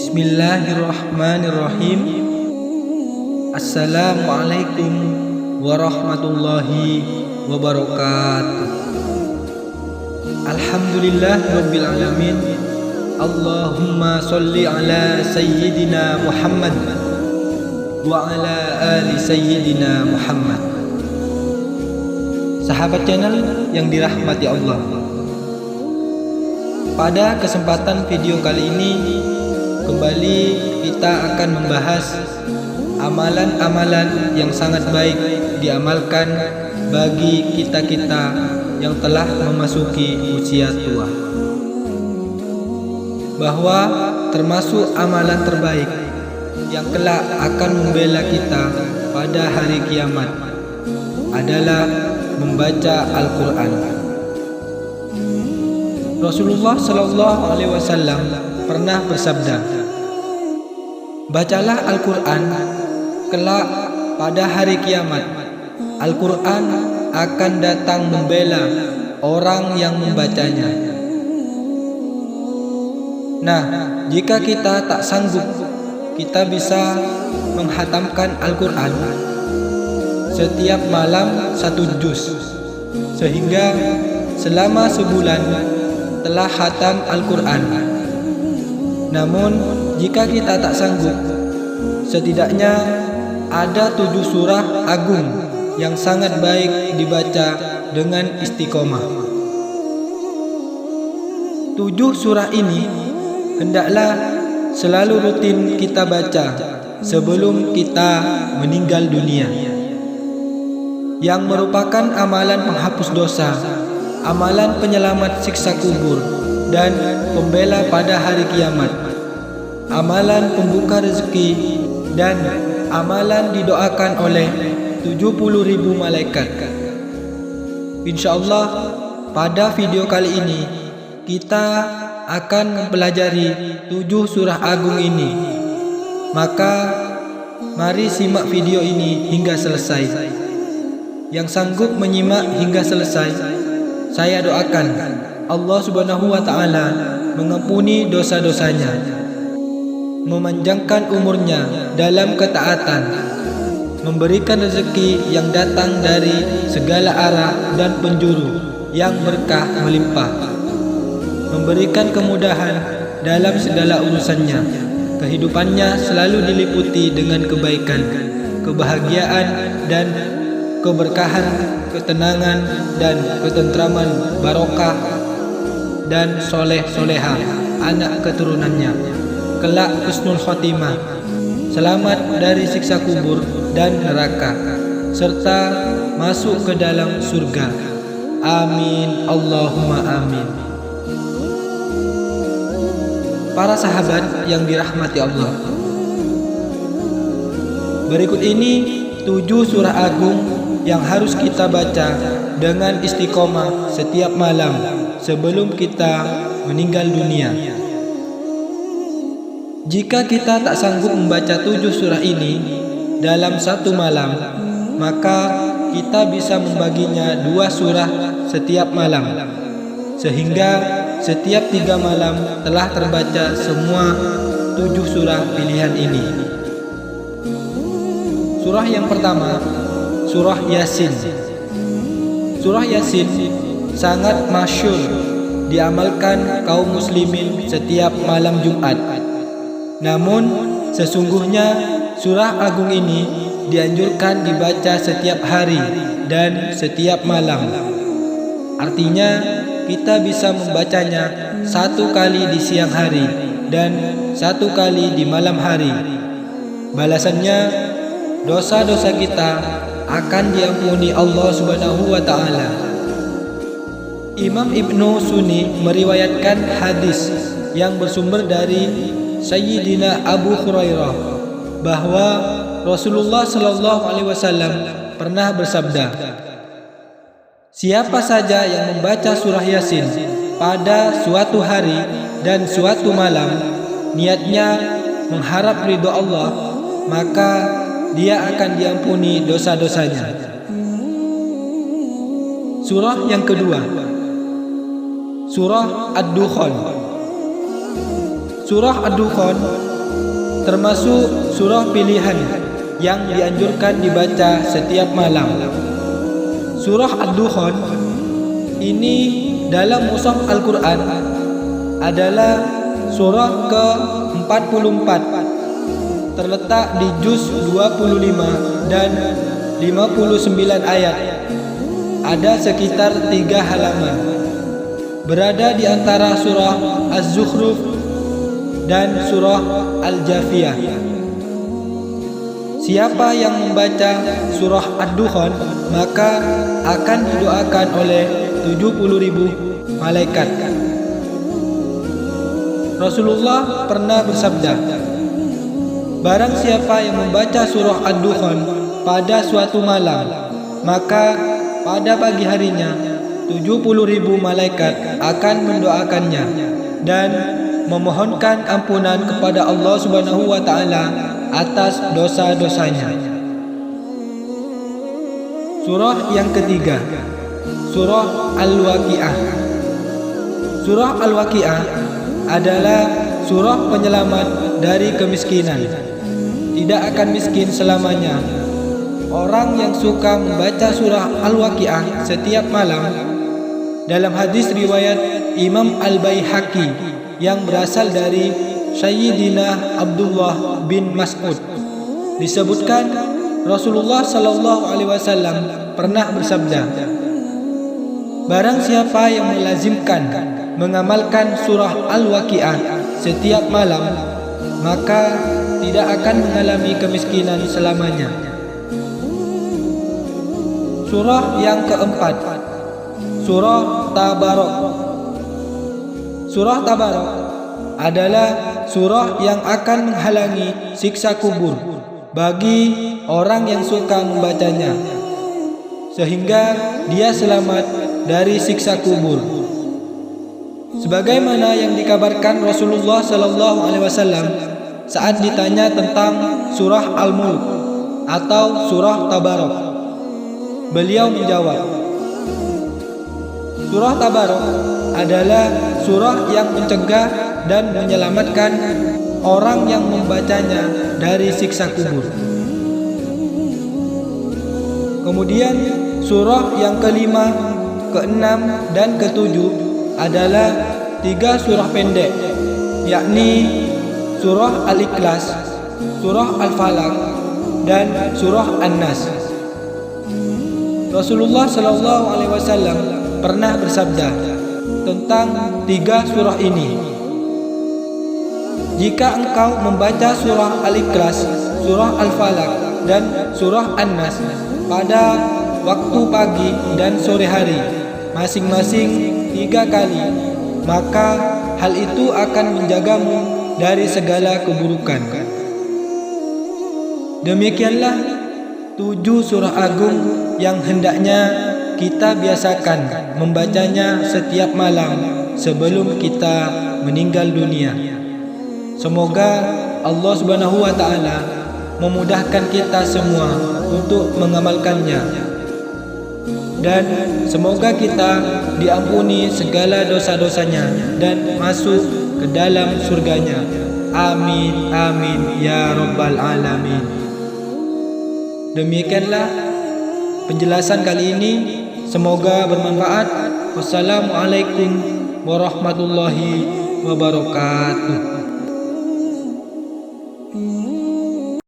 Bismillahirrahmanirrahim. Assalamualaikum warahmatullahi wabarakatuh. Alhamdulillah rabbil alamin. Allahumma sholli ala sayyidina Muhammad wa ala ali sayyidina Muhammad. Sahabat channel yang dirahmati Allah, pada kesempatan video kali ini kembali kita akan membahas amalan-amalan yang sangat baik diamalkan bagi kita-kita yang telah memasuki usia tua, bahwa termasuk amalan terbaik yang kelak akan membela kita pada hari kiamat adalah membaca Al-Quran. Rasulullah SAW pernah bersabda, "Bacalah Al-Quran, kelak pada hari kiamat Al-Quran akan datang membela orang yang membacanya." Nah, jika kita tak sanggup, kita bisa menghatamkan Al-Quran setiap malam 1 juz, sehingga selama sebulan telah khatam Al-Quran. Namun jika kita tak sanggup, setidaknya ada 7 surah agung yang sangat baik dibaca dengan istiqomah. 7 surah ini hendaklah selalu rutin kita baca sebelum kita meninggal dunia, yang merupakan amalan penghapus dosa, amalan penyelamat siksa kubur dan pembela pada hari kiamat, amalan pembuka rezeki, dan amalan didoakan oleh 70.000 malaikat. Insyaallah pada video kali ini kita akan mempelajari 7 surah agung ini. Maka mari simak video ini hingga selesai. Yang sanggup menyimak hingga selesai, saya doakan Allah Subhanahu wa Ta'ala mengampuni dosa-dosanya, memanjangkan umurnya dalam ketaatan, memberikan rezeki yang datang dari segala arah dan penjuru yang berkah melimpah, memberikan kemudahan dalam segala urusannya, kehidupannya selalu diliputi dengan kebaikan, kebahagiaan dan keberkahan, ketenangan dan ketentraman, barokah dan soleh-soleha anak keturunannya, kelak husnul khotimah, selamat dari siksa kubur dan neraka, serta masuk ke dalam surga. Amin, Allahumma amin. Para sahabat yang dirahmati Allah, berikut ini 7 surah agung yang harus kita baca dengan istiqomah setiap malam sebelum kita meninggal dunia. Jika kita tak sanggup membaca 7 surah ini dalam 1 malam, maka kita bisa membaginya 2 surah setiap malam, sehingga setiap 3 malam telah terbaca semua 7 surah pilihan ini. Surah yang pertama, Surah Yasin. Surah Yasin sangat masyhur diamalkan kaum muslimin setiap malam Jumat. Namun sesungguhnya surah agung ini dianjurkan dibaca setiap hari dan setiap malam. Artinya kita bisa membacanya 1 kali di siang hari dan 1 kali di malam hari. Balasannya, dosa-dosa kita akan diampuni Allah Subhanahu wa Ta'ala. Imam Ibnu Sunni meriwayatkan hadis yang bersumber dari Sayyidina Abu Hurairah bahwa Rasulullah SAW pernah bersabda, "Siapa saja yang membaca surah Yasin pada suatu hari dan suatu malam, niatnya mengharap ridho Allah, maka dia akan diampuni dosa-dosanya." Surah yang kedua, Surah Ad-Dukhan. Surah Ad-Dukhan termasuk surah pilihan yang dianjurkan dibaca setiap malam. Surah Ad-Dukhan ini dalam mushaf Al-Quran adalah surah ke-44, terletak di juz 25 dan 59 ayat. Ada sekitar 3 halaman. Berada di antara surah Az-Zukhruf dan surah Al-Jathiyah. Siapa yang membaca surah Ad-Dukhan maka akan didoakan oleh 70.000 malaikat. Rasulullah pernah bersabda, barang siapa yang membaca surah Ad-Dukhan pada suatu malam, maka pada pagi harinya 70.000 malaikat akan mendoakannya dan memohonkan ampunan kepada Allah Subhanahu wa taala atas dosa-dosanya. Surah yang ketiga, surah Al-Waqiah. Surah Al-Waqiah adalah surah penyelamat dari kemiskinan. Tidak akan miskin selamanya. Orang yang suka membaca surah Al-Waqiah setiap malam, dalam hadis riwayat Imam Al-Baihaqi yang berasal dari Sayyidina Abdullah bin Mas'ud, disebutkan Rasulullah sallallahu alaihi wasallam pernah bersabda, barang siapa yang melazimkan mengamalkan surah Al-Waqiah setiap malam, maka tidak akan mengalami kemiskinan selamanya. Surah yang keempat, surah Tabarak. Surah Tabarak adalah surah yang akan menghalangi siksa kubur bagi orang yang suka membacanya, sehingga dia selamat dari siksa kubur. Sebagaimana yang dikabarkan Rasulullah sallallahu alaihi wasallam saat ditanya tentang surah Al-Mulk atau surah Tabarak, beliau menjawab, surah Tabarak adalah surah yang mencegah dan menyelamatkan orang yang membacanya dari siksa kubur. Kemudian surah yang kelima, keenam, dan ketujuh adalah 3 surah pendek, yakni surah Al-Ikhlas, surah Al-Falaq, dan surah An-Nas. Rasulullah sallallahu alaihi wasallam pernah bersabda tentang 3 surah ini, jika engkau membaca surah Al-Ikhlas, surah Al-Falaq, dan surah An-Nas pada waktu pagi dan sore hari masing-masing 3 kali, maka hal itu akan menjagamu dari segala keburukan. Demikianlah 7 surah agung yang hendaknya kita biasakan membacanya setiap malam sebelum kita meninggal dunia. Semoga Allah Subhanahu wa taala memudahkan kita semua untuk mengamalkannya, dan semoga kita diampuni segala dosa-dosanya dan masuk ke dalam surganya. Amin amin ya rabbal alamin. Demikianlah penjelasan kali ini, semoga bermanfaat. Wassalamualaikum warahmatullahi wabarakatuh.